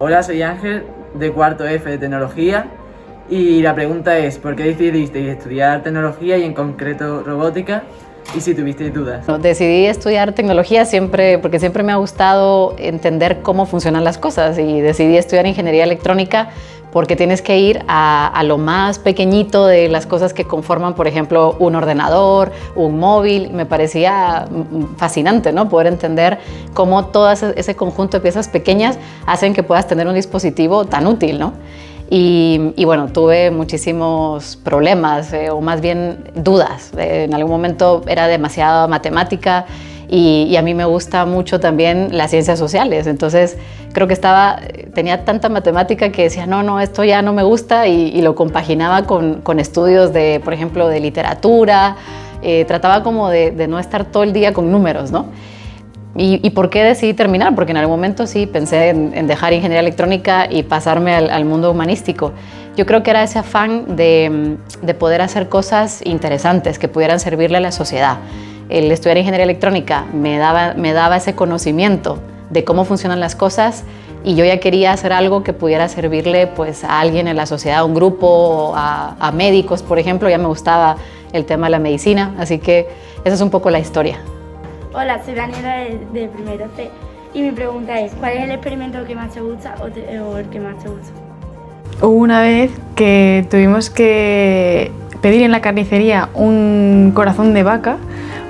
Hola, soy Ángel, de cuarto F de Tecnología, y la pregunta es, ¿por qué decidiste estudiar tecnología y en concreto robótica? Y si tuvisteis dudas. Decidí estudiar tecnología porque siempre me ha gustado entender cómo funcionan las cosas, y decidí estudiar ingeniería electrónica porque tienes que ir a lo más pequeñito de las cosas que conforman, por ejemplo, un ordenador, un móvil. Me parecía fascinante, ¿no? Poder entender cómo todo ese conjunto de piezas pequeñas hacen que puedas tener un dispositivo tan útil, ¿no? Y bueno, tuve muchísimos problemas, o más bien dudas. En algún momento era demasiada matemática y a mí me gusta mucho también las ciencias sociales. Entonces creo que tenía tanta matemática que decía, no, esto ya no me gusta, y lo compaginaba con estudios de, por ejemplo, de literatura. Trataba como de no estar todo el día con números, ¿no? ¿Y por qué decidí terminar? Porque en algún momento sí pensé en dejar ingeniería electrónica y pasarme al mundo humanístico. Yo creo que era ese afán de poder hacer cosas interesantes que pudieran servirle a la sociedad. El estudiar ingeniería electrónica me daba ese conocimiento de cómo funcionan las cosas, y yo ya quería hacer algo que pudiera servirle, pues, a alguien en la sociedad, a un grupo, a médicos, por ejemplo. Ya me gustaba el tema de la medicina, así que esa es un poco la historia. Hola, soy Daniela de primero C, y mi pregunta es, ¿cuál es el experimento que más te gusta o el que más te gusta? Hubo una vez que tuvimos que pedir en la carnicería un corazón de vaca,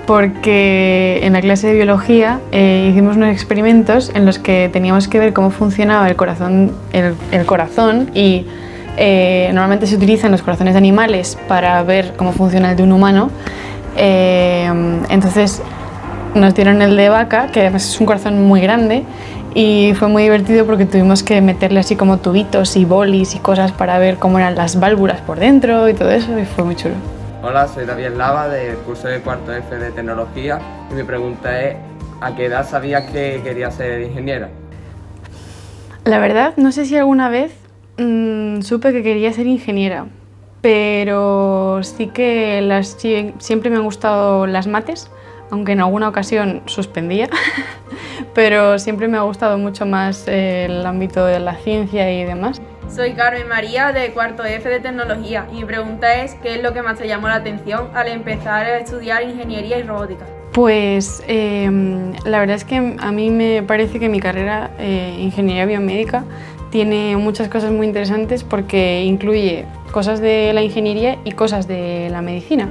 porque en la clase de biología hicimos unos experimentos en los que teníamos que ver cómo funcionaba el corazón, y normalmente se utilizan los corazones de animales para ver cómo funciona el de un humano. Entonces nos dieron el de vaca, que además es un corazón muy grande, y fue muy divertido porque tuvimos que meterle así como tubitos y bolis y cosas para ver cómo eran las válvulas por dentro y todo eso, y fue muy chulo. Hola, soy David Lava, del curso de cuarto F de Tecnología, y mi pregunta es, ¿a qué edad sabías que querías ser ingeniera? La verdad, no sé si alguna vez supe que quería ser ingeniera, pero sí que siempre me han gustado las mates, aunque en alguna ocasión suspendía, pero siempre me ha gustado mucho más el ámbito de la ciencia y demás. Soy Carmen María, de cuarto F de Tecnología, y mi pregunta es, ¿qué es lo que más te llamó la atención al empezar a estudiar ingeniería y robótica? Pues la verdad es que a mí me parece que mi carrera, ingeniería biomédica, tiene muchas cosas muy interesantes porque incluye cosas de la ingeniería y cosas de la medicina.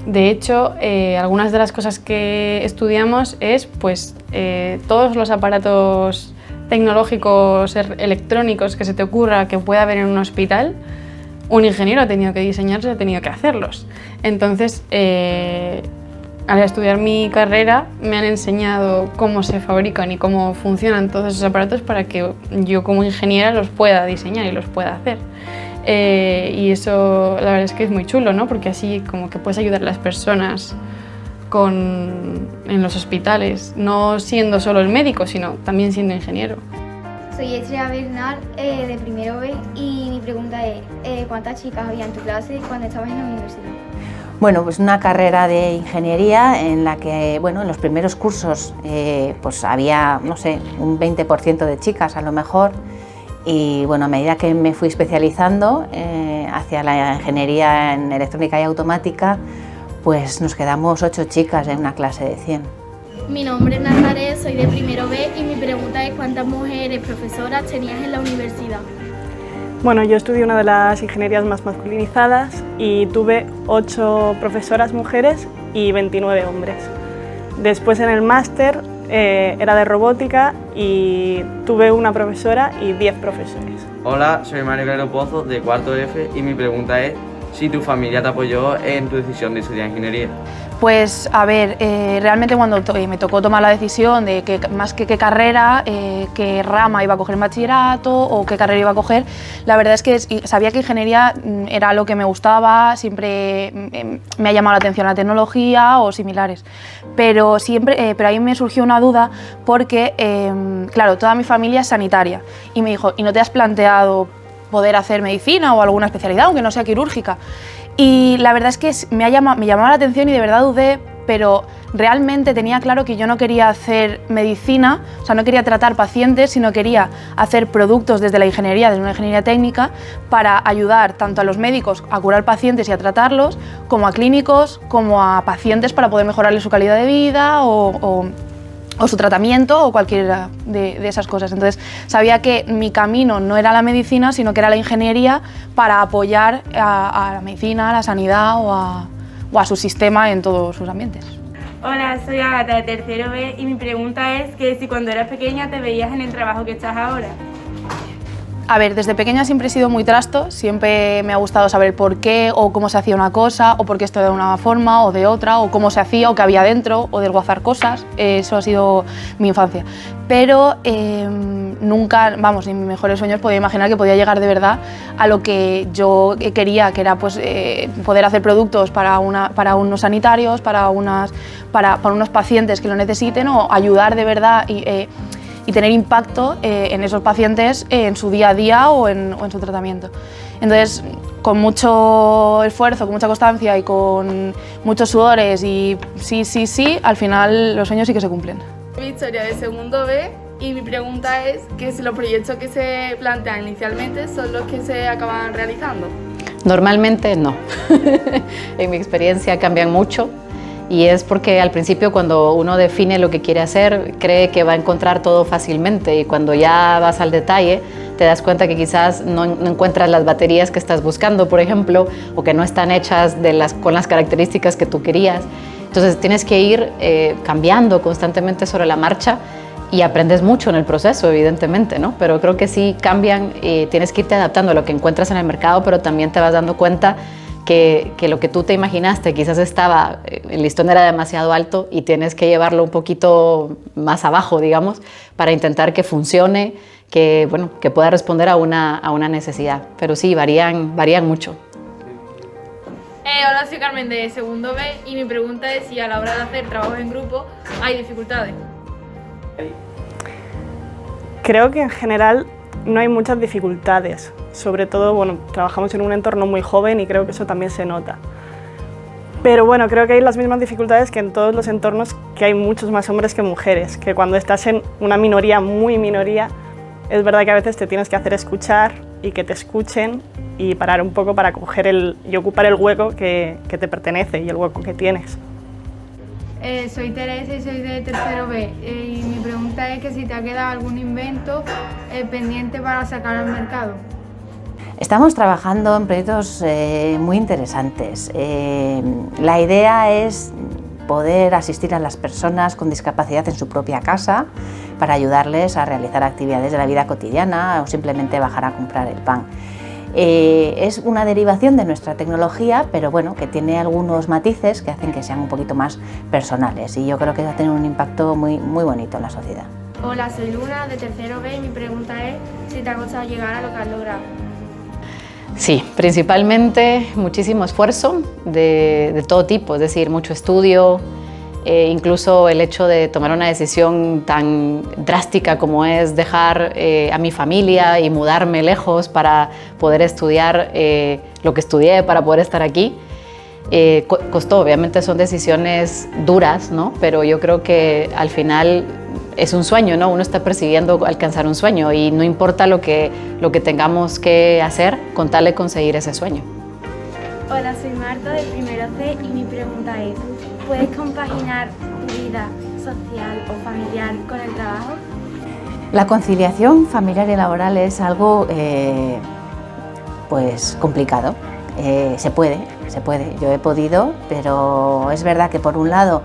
De hecho, algunas de las cosas que estudiamos es pues, todos los aparatos tecnológicos electrónicos que se te ocurra que pueda haber en un hospital. Un ingeniero ha tenido que diseñarlos, ha tenido que hacerlos. Entonces, al estudiar mi carrera me han enseñado cómo se fabrican y cómo funcionan todos esos aparatos para que yo como ingeniera los pueda diseñar y los pueda hacer. Y eso la verdad es que es muy chulo, ¿no? Porque así como que puedes ayudar a las personas en los hospitales, no siendo solo el médico, sino también siendo ingeniero. Soy Estrella Bernal, de primero B, y mi pregunta es, ¿cuántas chicas había en tu clase cuando estabas en la universidad? Bueno, pues una carrera de ingeniería en la que, bueno, en los primeros cursos pues había, no sé, un 20% de chicas a lo mejor, y bueno, a medida que me fui especializando hacia la ingeniería en electrónica y automática, pues nos quedamos 8 chicas en una clase de 100. Mi nombre es Nazaret, soy de primero B, y mi pregunta es, ¿cuántas mujeres profesoras tenías en la universidad? Bueno, yo estudié una de las ingenierías más masculinizadas y tuve 8 profesoras mujeres y 29 hombres. Después en el máster era de robótica y tuve una profesora y 10 profesores. Hola, soy Mario Guerrero Pozo, de cuarto F, y mi pregunta es si tu familia te apoyó en tu decisión de estudiar ingeniería. Pues a ver, realmente cuando me tocó tomar la decisión de más que qué carrera, qué rama iba a coger en bachillerato o qué carrera iba a coger, la verdad es que sabía que ingeniería era lo que me gustaba, siempre me ha llamado la atención la tecnología o similares, pero ahí me surgió una duda porque, claro, toda mi familia es sanitaria y me dijo, ¿y no te has planteado poder hacer medicina o alguna especialidad, aunque no sea quirúrgica? Y la verdad es que me llamaba la atención y de verdad dudé pero realmente tenía claro que yo no quería hacer medicina, o sea, no quería tratar pacientes, sino quería hacer productos desde la ingeniería, desde una ingeniería técnica, para ayudar tanto a los médicos a curar pacientes y a tratarlos, como a clínicos, como a pacientes para poder mejorarles su calidad de vida o su tratamiento o cualquiera de esas cosas. Entonces sabía que mi camino no era la medicina, sino que era la ingeniería para apoyar a la medicina, a la sanidad o a su sistema en todos sus ambientes. Hola, soy Agata de tercero B y mi pregunta es que si cuando eras pequeña te veías en el trabajo que estás ahora. A ver, desde pequeña siempre he sido muy trasto, siempre me ha gustado saber por qué o cómo se hacía una cosa, o por qué esto de una forma o de otra, o cómo se hacía o qué había dentro, o desguazar cosas. Eso ha sido mi infancia. Pero nunca, vamos, en mis mejores sueños podía imaginar que podía llegar de verdad a lo que yo quería, que era pues, poder hacer productos para unos sanitarios, para unos pacientes que lo necesiten, o ayudar de verdad y tener impacto en esos pacientes en su día a día o en su tratamiento. Entonces, con mucho esfuerzo, con mucha constancia y con muchos sudores y sí, al final los sueños sí que se cumplen. Victoria de segundo B y mi pregunta es que si los proyectos que se plantean inicialmente son los que se acaban realizando. Normalmente no. En mi experiencia cambian mucho. Y es porque al principio cuando uno define lo que quiere hacer, cree que va a encontrar todo fácilmente y cuando ya vas al detalle te das cuenta que quizás no encuentras las baterías que estás buscando, por ejemplo, o que no están hechas con las características que tú querías. Entonces tienes que ir cambiando constantemente sobre la marcha y aprendes mucho en el proceso, evidentemente, ¿no? Pero creo que sí cambian y tienes que irte adaptando a lo que encuentras en el mercado, pero también te vas dando cuenta que lo que tú te imaginaste quizás el listón era demasiado alto y tienes que llevarlo un poquito más abajo, digamos, para intentar que funcione, que pueda responder a una necesidad. Pero sí, varían mucho. Hola, soy Carmen de segundo B y mi pregunta es si a la hora de hacer trabajo en grupo hay dificultades. Creo que en general no hay muchas dificultades, sobre todo, trabajamos en un entorno muy joven y creo que eso también se nota. Pero bueno, creo que hay las mismas dificultades que en todos los entornos, que hay muchos más hombres que mujeres, que cuando estás en una minoría, muy minoría, es verdad que a veces te tienes que hacer escuchar y que te escuchen y parar un poco para coger y ocupar el hueco que te pertenece y el hueco que tienes. Soy Teresa y soy de tercero B y mi pregunta es que si te ha quedado algún invento pendiente para sacar al mercado. Estamos trabajando en proyectos muy interesantes. La idea es poder asistir a las personas con discapacidad en su propia casa para ayudarles a realizar actividades de la vida cotidiana o simplemente bajar a comprar el pan. Es una derivación de nuestra tecnología, pero bueno, que tiene algunos matices que hacen que sean un poquito más personales y yo creo que va a tener un impacto muy bonito en la sociedad. Hola, soy Luna de tercero B y mi pregunta es si te ha costado llegar a lo que has logrado. Sí, principalmente muchísimo esfuerzo de todo tipo, es decir, mucho estudio, incluso el hecho de tomar una decisión tan drástica como es dejar a mi familia y mudarme lejos para poder estudiar lo que estudié, para poder estar aquí. Costó, obviamente son decisiones duras, ¿no? Pero yo creo que al final es un sueño, ¿no? Uno está persiguiendo alcanzar un sueño y no importa lo que tengamos que hacer con tal de conseguir ese sueño. Hola, soy Marta de primero C y mi pregunta es, ¿puedes compaginar tu vida social o familiar con el trabajo? La conciliación familiar y laboral es algo pues complicado. Se puede, yo he podido, pero es verdad que por un lado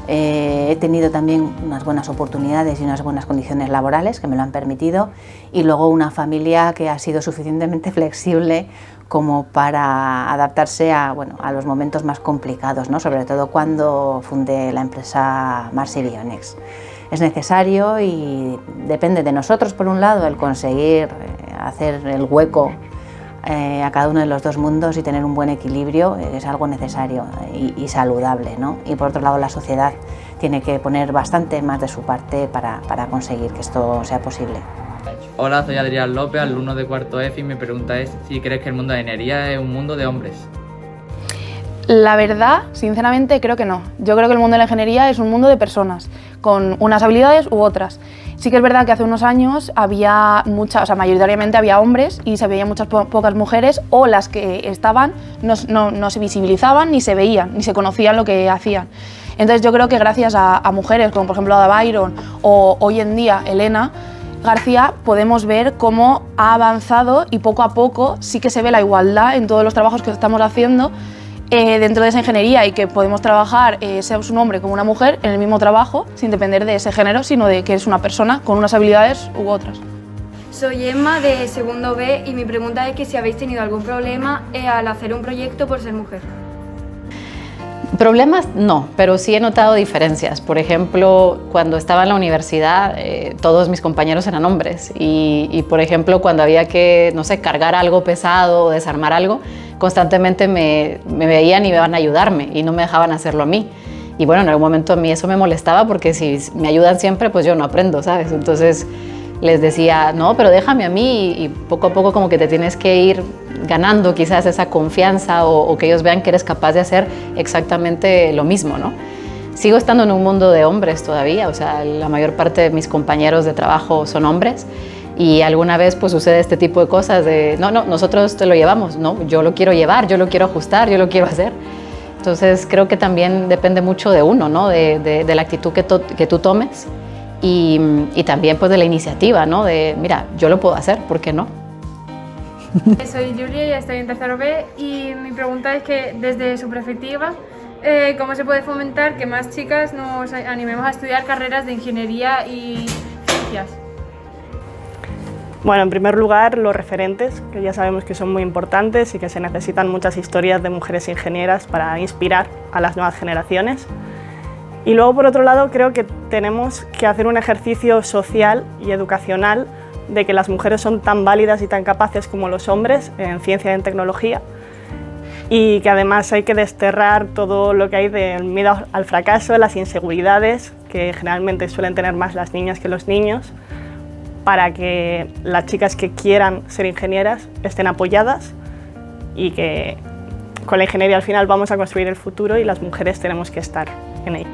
he tenido también unas buenas oportunidades y unas buenas condiciones laborales que me lo han permitido y luego una familia que ha sido suficientemente flexible como para adaptarse a los momentos más complicados, ¿no? Sobre todo cuando fundé la empresa Marsi Bionex. Es necesario y depende de nosotros, por un lado, el conseguir hacer el hueco a cada uno de los dos mundos y tener un buen equilibrio es algo necesario y saludable, ¿no? Y por otro lado la sociedad tiene que poner bastante más de su parte para conseguir que esto sea posible. Hola, soy Adrián López, alumno de cuarto F y mi pregunta es si crees que el mundo de la ingeniería es un mundo de hombres. La verdad, sinceramente, creo que no. Yo creo que el mundo de la ingeniería es un mundo de personas, con unas habilidades u otras. Sí que es verdad que hace unos años había mayoritariamente había hombres y se veían muchas pocas mujeres, o las que estaban no se visibilizaban, ni se veían, ni se conocían lo que hacían. Entonces yo creo que gracias a mujeres como por ejemplo Ada Byron o hoy en día Elena García podemos ver cómo ha avanzado y poco a poco sí que se ve la igualdad en todos los trabajos que estamos haciendo dentro de esa ingeniería, y que podemos trabajar, sea un hombre como una mujer, en el mismo trabajo sin depender de ese género, sino de que es una persona con unas habilidades u otras. Soy Emma de segundo B y mi pregunta es que si habéis tenido algún problema al hacer un proyecto por ser mujer. Problemas no, pero sí he notado diferencias. Por ejemplo, cuando estaba en la universidad, todos mis compañeros eran hombres y, por ejemplo, cuando había que, no sé, cargar algo pesado o desarmar algo, constantemente me veían y me iban a ayudarme y no me dejaban hacerlo a mí. Y bueno, en algún momento a mí eso me molestaba porque si me ayudan siempre, pues yo no aprendo, ¿sabes? Entonces les decía, no, pero déjame a mí, y poco a poco como que te tienes que ir ganando quizás esa confianza o que ellos vean que eres capaz de hacer exactamente lo mismo, ¿no? Sigo estando en un mundo de hombres todavía, o sea, la mayor parte de mis compañeros de trabajo son hombres, y alguna vez pues sucede este tipo de cosas de, no, nosotros te lo llevamos, no, yo lo quiero llevar, yo lo quiero ajustar, yo lo quiero hacer. Entonces creo que también depende mucho de uno, ¿no? De la actitud que tú tomes y también pues de la iniciativa, ¿no? De, mira, yo lo puedo hacer, ¿por qué no? Soy Julia y estoy en tercero B y mi pregunta es que desde su perspectiva, ¿cómo se puede fomentar que más chicas nos animemos a estudiar carreras de ingeniería y ciencias? Bueno, en primer lugar, los referentes, que ya sabemos que son muy importantes y que se necesitan muchas historias de mujeres ingenieras para inspirar a las nuevas generaciones. Y luego, por otro lado, creo que tenemos que hacer un ejercicio social y educacional de que las mujeres son tan válidas y tan capaces como los hombres en ciencia y en tecnología, y que además hay que desterrar todo lo que hay del miedo al fracaso, las inseguridades que generalmente suelen tener más las niñas que los niños, para que las chicas que quieran ser ingenieras estén apoyadas y que con la ingeniería al final vamos a construir el futuro y las mujeres tenemos que estar en ello.